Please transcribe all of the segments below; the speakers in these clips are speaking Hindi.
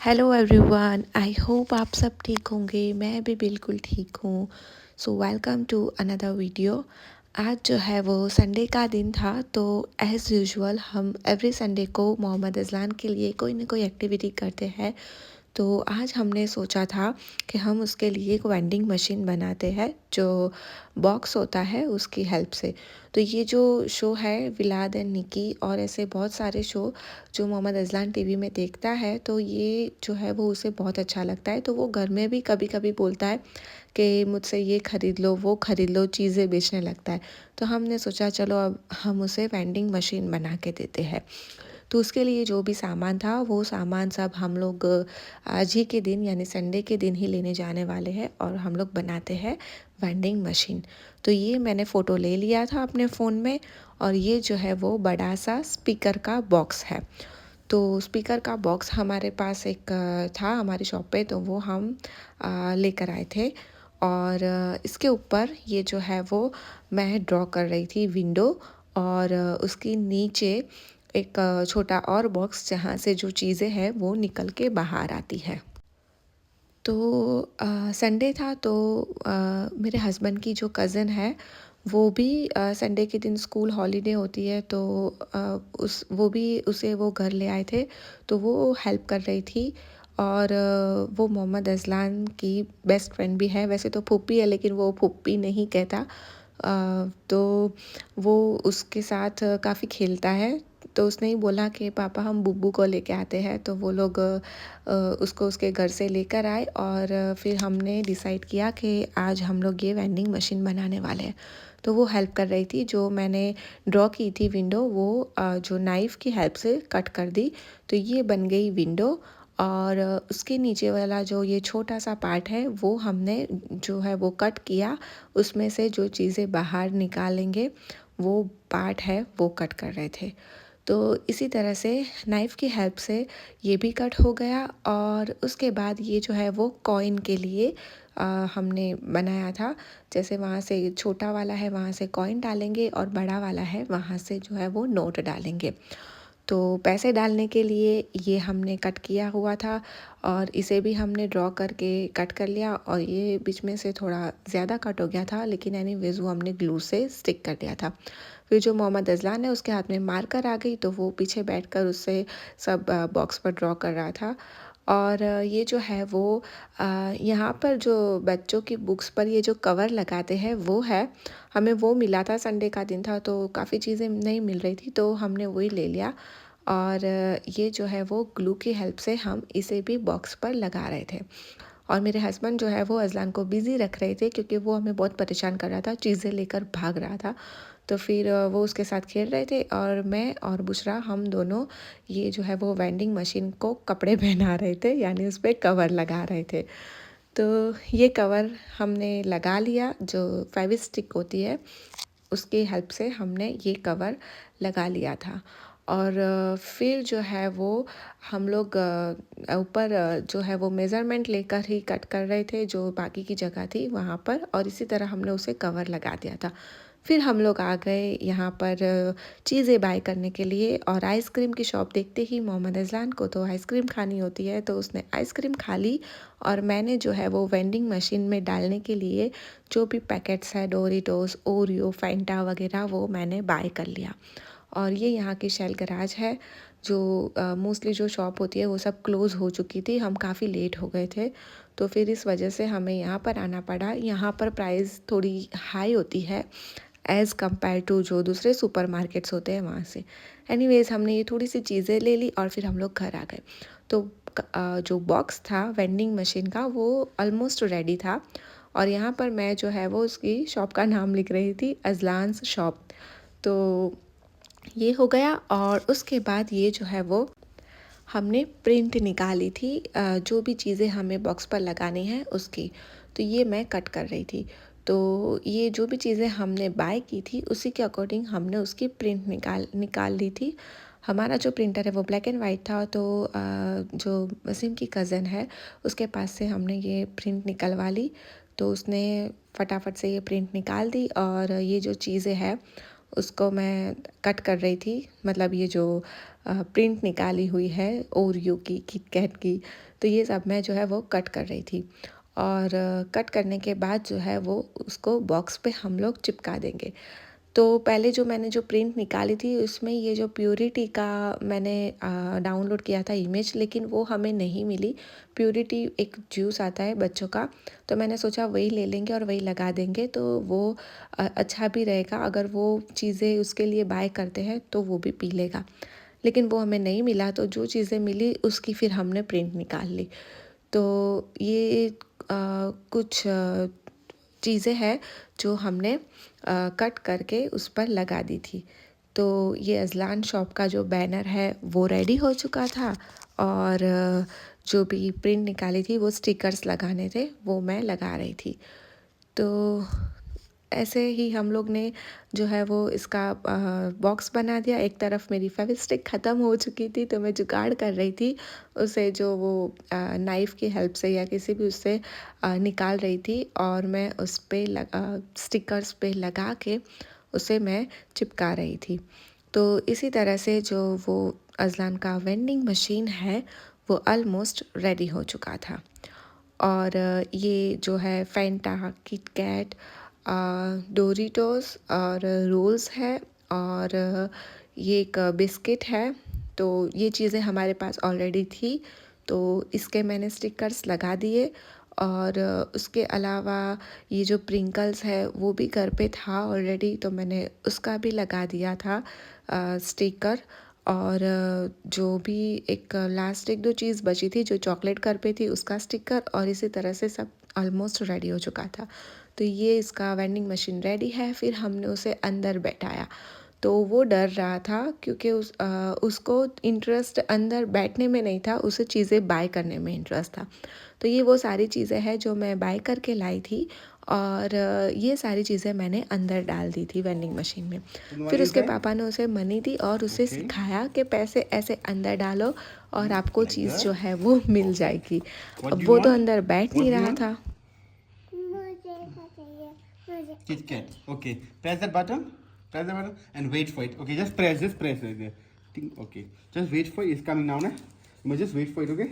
हेलो एवरीवन, आई होप आप सब ठीक होंगे। मैं भी बिल्कुल ठीक हूँ। So welcome to another video. आज जो है वो संडे का दिन था, तो एज़ यूजुअल हम एवरी संडे को मोहम्मद अज़लान के लिए कोई ना कोई एक्टिविटी करते हैं। तो आज हमने सोचा था कि हम उसके लिए एक वेंडिंग मशीन बनाते हैं जो बॉक्स होता है उसकी हेल्प से। तो ये जो शो है विलाद एंड निकी और ऐसे बहुत सारे शो जो मोहम्मद अज़लान टीवी में देखता है, तो ये जो है वो उसे बहुत अच्छा लगता है। तो वो घर में भी कभी कभी बोलता है कि मुझसे ये ख़रीद लो वो ख़रीद लो, चीज़ें बेचने लगता है। तो हमने सोचा चलो अब हम उसे वेंडिंग मशीन बना के देते हैं। तो उसके लिए जो भी सामान था वो सामान सब हम लोग आज ही के दिन यानी संडे के दिन ही लेने जाने वाले हैं और हम लोग बनाते हैं वेंडिंग मशीन। तो ये मैंने फ़ोटो ले लिया था अपने फ़ोन में, और ये जो है वो बड़ा सा स्पीकर का बॉक्स है। तो स्पीकर का बॉक्स हमारे पास एक था हमारी शॉप पे, तो वो हम लेकर आए थे। और इसके ऊपर ये जो है वो मैं ड्रॉ कर रही थी विंडो, और उसकी नीचे एक छोटा और बॉक्स जहाँ से जो चीज़ें हैं वो निकल के बाहर आती है। तो संडे था, तो मेरे हस्बैंड की जो कज़न है वो भी संडे के दिन स्कूल हॉलीडे होती है, तो उस वो भी उसे वो घर ले आए थे। तो वो हेल्प कर रही थी, और वो मोहम्मद अज़लान की बेस्ट फ्रेंड भी है। वैसे तो फूप्पी है लेकिन वो फूप्पी नहीं कहता। तो वो उसके साथ काफ़ी खेलता है। तो उसने ही बोला कि पापा हम बुब्बू को लेके आते हैं। तो वो लोग उसको उसके घर से लेकर आए, और फिर हमने डिसाइड किया कि आज हम लोग ये वेंडिंग मशीन बनाने वाले हैं। तो वो हेल्प कर रही थी, जो मैंने ड्रॉ की थी विंडो वो जो नाइफ़ की हेल्प से कट कर दी। तो ये बन गई विंडो, और उसके नीचे वाला जो ये छोटा सा पार्ट है वो हमने जो है वो कट किया। उसमें से जो चीज़ें बाहर निकालेंगे वो पार्ट है वो कट कर रहे थे। तो इसी तरह से नाइफ़ की हेल्प से ये भी कट हो गया। और उसके बाद ये जो है वो कॉइन के लिए हमने बनाया था। जैसे वहाँ से छोटा वाला है वहाँ से कॉइन डालेंगे, और बड़ा वाला है वहाँ से जो है वो नोट डालेंगे। तो पैसे डालने के लिए ये हमने कट किया हुआ था, और इसे भी हमने ड्रॉ करके कट कर लिया। और ये बीच में से थोड़ा ज़्यादा कट हो गया था, लेकिन एनीवेज़ वो हमने ग्लू से स्टिक कर दिया था। फिर जो मोहम्मद अज़लान है उसके हाथ में मार्कर आ गई, तो वो पीछे बैठकर उससे सब बॉक्स पर ड्रॉ कर रहा था। और ये जो है वो यहाँ पर जो बच्चों की बुक्स पर ये जो कवर लगाते हैं वो है, हमें वो मिला था। संडे का दिन था तो काफ़ी चीज़ें नहीं मिल रही थी, तो हमने वही ले लिया। और ये जो है वो ग्लू की हेल्प से हम इसे भी बॉक्स पर लगा रहे थे। और मेरे हस्बैंड जो है वो अज़लान को बिज़ी रख रहे थे, क्योंकि वो हमें बहुत परेशान कर रहा था, चीज़ें लेकर भाग रहा था। तो फिर वो उसके साथ खेल रहे थे, और मैं और बुशरा हम दोनों ये जो है वो वेंडिंग मशीन को कपड़े पहना रहे थे, यानी उस पर कवर लगा रहे थे। तो ये कवर हमने लगा लिया, जो फेविस्टिक होती है उसकी हेल्प से हमने ये कवर लगा लिया था। और फिर जो है वो हम लोग ऊपर जो है वो मेज़रमेंट लेकर ही कट कर रहे थे जो बाकी की जगह थी वहाँ पर, और इसी तरह हमने उसे कवर लगा दिया था। फिर हम लोग आ गए यहाँ पर चीज़ें बाय करने के लिए, और आइसक्रीम की शॉप देखते ही मोहम्मद अज़लान को तो आइसक्रीम खानी होती है, तो उसने आइसक्रीम खा ली। और मैंने जो है वो वेंडिंग मशीन में डालने के लिए जो भी पैकेट्स है डोरिटोस, ओरियो, फैंटा वगैरह वो मैंने बाय कर लिया। और ये यहाँ की शेल गराज है। जो मोस्टली जो शॉप होती है वो सब क्लोज़ हो चुकी थी, हम काफ़ी लेट हो गए थे। तो फिर इस वजह से हमें यहाँ पर आना पड़ा। यहाँ पर प्राइस थोड़ी हाई होती है एज़ कम्पेयर टू जो दूसरे सुपरमार्केट्स होते हैं वहाँ से। एनीवेज़ हमने ये थोड़ी सी चीज़ें ले ली और फिर हम लोग घर आ गए। तो जो बॉक्स था वेंडिंग मशीन का वो ऑलमोस्ट रेडी था, और यहाँ पर मैं जो है वो उसकी शॉप का नाम लिख रही थी, अज़लान्स शॉप। तो ये हो गया, और उसके बाद ये जो है वो हमने प्रिंट निकाली थी जो भी चीज़ें हमें बॉक्स पर लगानी है उसकी। तो ये मैं कट कर रही थी। तो ये जो भी चीज़ें हमने बाय की थी उसी के अकॉर्डिंग हमने उसकी प्रिंट निकाल ली थी। हमारा जो प्रिंटर है वो ब्लैक एंड वाइट था, तो जो वसीम की कज़न है उसके पास से हमने ये प्रिंट निकलवा ली। तो उसने फटाफट से ये प्रिंट निकाल दी, और ये जो चीज़ें हैं उसको मैं कट कर रही थी। मतलब ये जो प्रिंट निकाली हुई है ओरियो की, किटकैट की, तो ये सब मैं जो है वो कट कर रही थी। और कट करने के बाद जो है वो उसको बॉक्स पे हम लोग चिपका देंगे। तो पहले जो मैंने जो प्रिंट निकाली थी उसमें ये जो प्योरिटी का मैंने डाउनलोड किया था इमेज, लेकिन वो हमें नहीं मिली। प्योरिटी एक जूस आता है बच्चों का, तो मैंने सोचा वही ले लेंगे और वही लगा देंगे, तो वो अच्छा भी रहेगा। अगर वो चीज़ें उसके लिए बाय करते हैं तो वो भी पी लेगा। लेकिन वो हमें नहीं मिला, तो जो चीज़ें मिली उसकी फिर हमने प्रिंट निकाल ली। तो ये कुछ चीज़ें हैं जो हमने कट करके उस पर लगा दी थी। तो ये अज़लान शॉप का जो बैनर है वो रेडी हो चुका था, और जो भी प्रिंट निकाली थी वो स्टिकर्स लगाने थे वो मैं लगा रही थी। तो ऐसे ही हम लोग ने जो है वो इसका बॉक्स बना दिया। एक तरफ मेरी फेविस्टिक ख़त्म हो चुकी थी, तो मैं जुगाड़ कर रही थी उसे, जो वो नाइफ़ की हेल्प से या किसी भी उससे निकाल रही थी, और मैं उस पे स्टिकर्स पे लगा के उसे मैं चिपका रही थी। तो इसी तरह से जो वो अज़लान का वेंडिंग मशीन है वो ऑलमोस्ट रेडी हो चुका था। और ये जो है फैंटा, किट कैट, डोरिटोस और रोल्स है, और ये एक बिस्किट है। तो ये चीज़ें हमारे पास ऑलरेडी थी, तो इसके मैंने स्टिकर्स लगा दिए। और उसके अलावा ये जो प्रिंकल्स है वो भी घर पे था ऑलरेडी, तो मैंने उसका भी लगा दिया था स्टिकर। और जो भी एक लास्ट एक दो चीज़ बची थी जो चॉकलेट घर पे थी उसका स्टिकर, और इसी तरह से सब ऑलमोस्ट रेडी हो चुका था। तो ये इसका वेंडिंग मशीन रेडी है। फिर हमने उसे अंदर बैठाया, तो वो डर रहा था क्योंकि उसको इंटरेस्ट अंदर बैठने में नहीं था, उसे चीज़ें बाय करने में इंटरेस्ट था। तो ये वो सारी चीज़ें हैं जो मैं बाय करके लाई थी, और ये सारी चीज़ें मैंने अंदर डाल दी थी वेंडिंग मशीन में। फिर उसके पापा ने उसे मनी दी और उसे सिखाया कि पैसे ऐसे अंदर डालो और आपको चीज़ जो है वो मिल जाएगी। अब वो तो अंदर बैठ नहीं रहा था। Kit Kat. Okay. Press the button. Press the button and wait for it. Okay. Just press. Just press it. Think. Okay. Just wait for it. It's coming now, na? You just wait for it. Okay.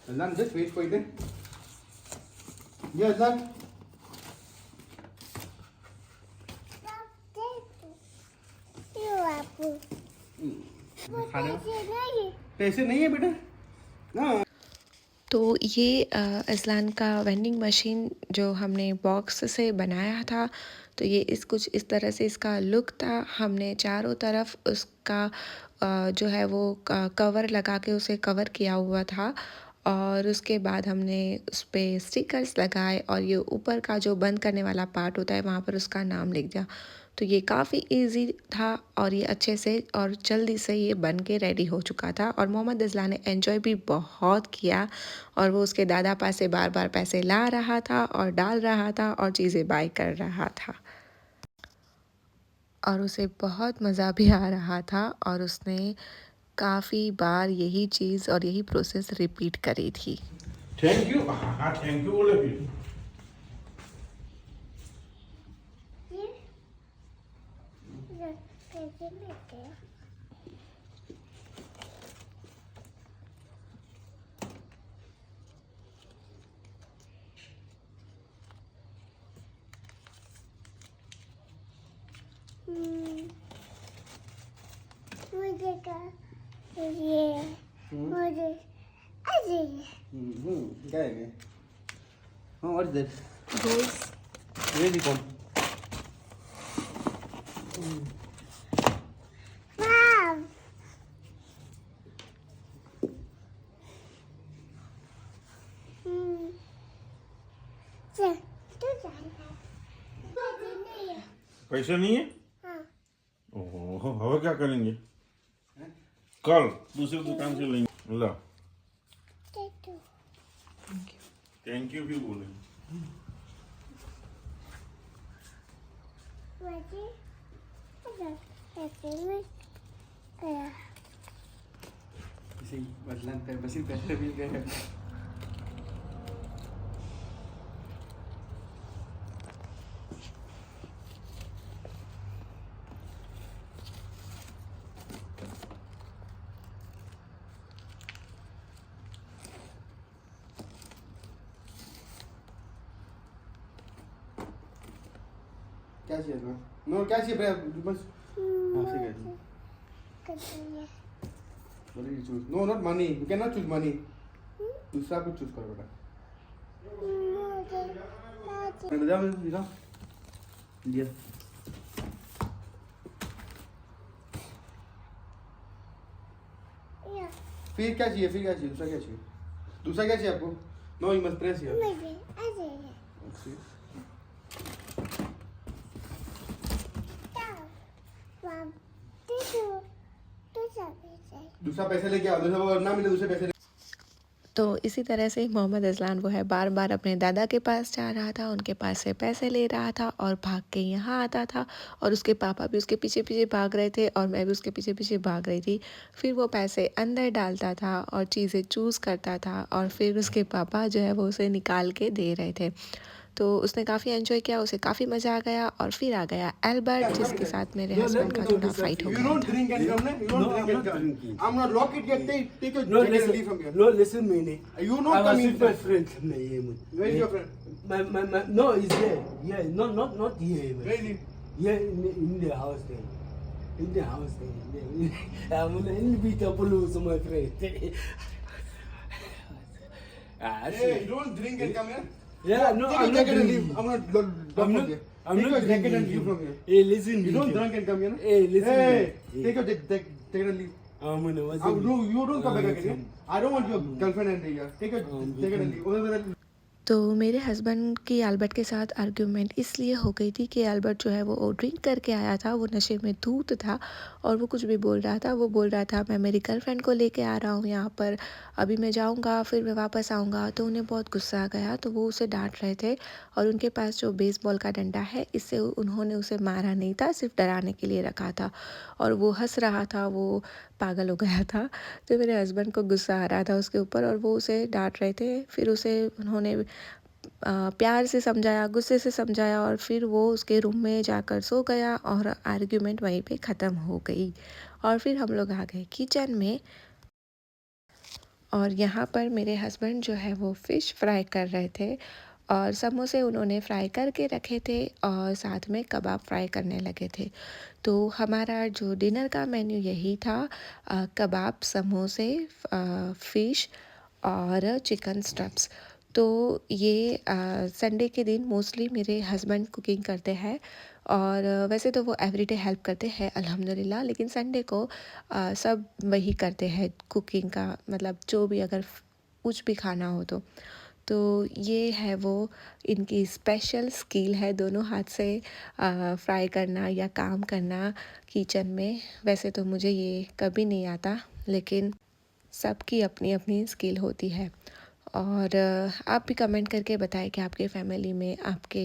Azlan, just wait for it. Then. Yeah, Azlan. पैसे नहीं है बेटा ना। तो ये अज़लान का वेंडिंग मशीन जो हमने बॉक्स से बनाया था, तो ये कुछ इस तरह से इसका लुक था। हमने चारों तरफ उसका जो है वो कवर लगा के उसे कवर किया हुआ था, और उसके बाद हमने उस पर स्टिकर्स लगाए, और ये ऊपर का जो बंद करने वाला पार्ट होता है वहाँ पर उसका नाम लिख दिया। तो ये काफ़ी इजी था, और ये अच्छे से और जल्दी से ये बन के रेडी हो चुका था। और मोहम्मद अज़लान ने एंजॉय भी बहुत किया, और वो उसके दादा पास से बार बार पैसे ला रहा था और डाल रहा था और चीज़ें बाय कर रहा था, और उसे बहुत मज़ा भी आ रहा था, और उसने काफ़ी बार यही चीज़ और यही प्रोसेस रिपीट करी थी। Thank you. Thank you all of you. मुझे का ये मुझे अजी क्या है ये? हाँ, व्हाट इज दैट? ये भी कौन? वाव चल तू जाना नहीं है। पैसा नहीं है? हाँ ओहो, अब क्या करेंगे? कल दूसरी दुकान से लेंगे। ला, टेटू थैंक यू भी बोले। मुझे ऐसे में गया इसे बदलान पे बस पैसे मिल गए। क्या चाहिए तुम्हें? नो क्या चाहिए बस हाँ से कह दो करिए बोले you choose no not money you can not choose money दूसरा कुछ चूज करो बेटा मुझे जा मैं दिखा दिया या फिर क्या चाहिए दूसरा क्या चाहिए आपको no you must press here मुझे ऐसे वन टू दूसरा पैसे लेके आओ दूसरा ना मिले दूसरे पैसे तो इसी तरह से मोहम्मद अजलान वो है बार बार अपने दादा के पास जा रहा था, उनके पास से पैसे ले रहा था और भाग के यहाँ आता था और उसके पापा भी उसके पीछे पीछे भाग रहे थे और मैं भी उसके पीछे पीछे भाग रही थी। फिर वो पैसे अंदर डालता था और चीज़ें चूज़ करता था और फिर उसके पापा जो है वो उसे निकाल के दे रहे थे। तो उसने काफ़ी एंजॉय किया, उसे काफ़ी मज़ा आ गया। और फिर आ गया एल्बर्ट जिसके साथ मेरे हस्बैंड का थोड़ा फाइट हो You गया don't था। drink and come, ne? You don't No, drink I'm and not come. drinking. I'm not lock it yet. Take your No, jacket and leave from here. listen. No, listen, Mini. You I not was come with my inside. friend. Nah, man. Where is your friend? No, he's here. Yeah, not here, man. Where is he? Yeah, in the house there. In the house there. I'm gonna beat up Pulusa, my friend. Hey, you don't drink and come here. Yeah, no, Take I'm your not jacket and drinking. leave. I'm not. Don't I'm from not. here. I'm Take not your jacket and drinking. leave from here. Hey, listen, You don't Mini. drink and come here. Hey, listen, Hey, Mini. take your jacket and leave. I'm gonna. What's No, you don't come back again. come. I don't want your girlfriend and here. Take your jacket and leave. तो मेरे हस्बैंड की एल्बर्ट के साथ आर्ग्यूमेंट इसलिए हो गई थी कि एल्बर्ट जो है वो ड्रिंक करके आया था, वो नशे में धूत था और वो कुछ भी बोल रहा था। वो बोल रहा था मैं मेरी गर्लफ्रेंड को लेके आ रहा हूँ यहाँ पर, अभी मैं जाऊँगा फिर मैं वापस आऊँगा। तो उन्हें बहुत गुस्सा आ गया, तो वो उसे डांट रहे थे और उनके पास जो बेसबॉल का डंडा है इससे उन्होंने उसे मारा नहीं था, सिर्फ डराने के लिए रखा था। और वो हंस रहा था, वो पागल हो गया था। तो मेरे हस्बैंड को गुस्सा आ रहा था उसके ऊपर और वो उसे डांट रहे थे। फिर उसे उन्होंने प्यार से समझाया, गुस्से से समझाया और फिर वो उसके रूम में जाकर सो गया और आर्ग्यूमेंट वहीं पे ख़त्म हो गई। और फिर हम लोग आ गए किचन में और यहाँ पर मेरे हस्बैंड जो है वो फ़िश फ्राई कर रहे थे और समोसे उन्होंने फ्राई करके रखे थे और साथ में कबाब फ्राई करने लगे थे। तो हमारा जो डिनर का मेन्यू यही था, कबाब, समोसे, फ़िश और चिकन स्टफ्स। तो ये संडे के दिन मोस्टली मेरे हस्बैंड कुकिंग करते हैं और वैसे तो वो एवरीडे हेल्प करते हैं अल्हम्दुलिल्लाह, लेकिन संडे को सब वही करते हैं कुकिंग का, मतलब जो भी अगर कुछ भी खाना हो तो ये है वो इनकी स्पेशल स्किल है, दोनों हाथ से फ्राई करना या काम करना किचन में। वैसे तो मुझे ये कभी नहीं आता, लेकिन सबकी अपनी अपनी स्किल होती है। और आप भी कमेंट करके बताएं कि आपके फैमिली में आपके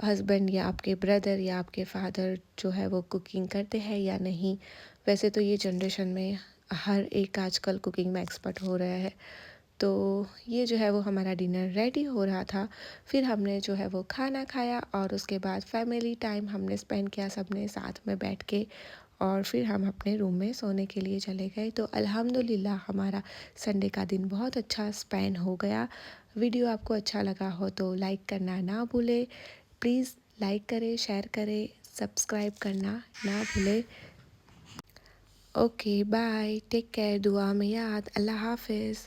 हस्बैंड या आपके ब्रदर या आपके फादर जो है वो कुकिंग करते हैं या नहीं। वैसे तो ये जनरेशन में हर एक आजकल कुकिंग में एक्सपर्ट हो रहा है। तो ये जो है वो हमारा डिनर रेडी हो रहा था। फिर हमने जो है वो खाना खाया और उसके बाद फैमिली टाइम हमने स्पेंड किया सबने साथ में बैठ के और फिर हम अपने रूम में सोने के लिए चले गए। तो अल्हम्दुलिल्लाह हमारा संडे का दिन बहुत अच्छा स्पेंड हो गया। वीडियो आपको अच्छा लगा हो तो लाइक करना ना भूलें, प्लीज़ लाइक करें, शेयर करें, सब्सक्राइब करना ना भूलें। ओके बाय, टेक केयर, दुआ में याद, अल्लाह हाफिज़।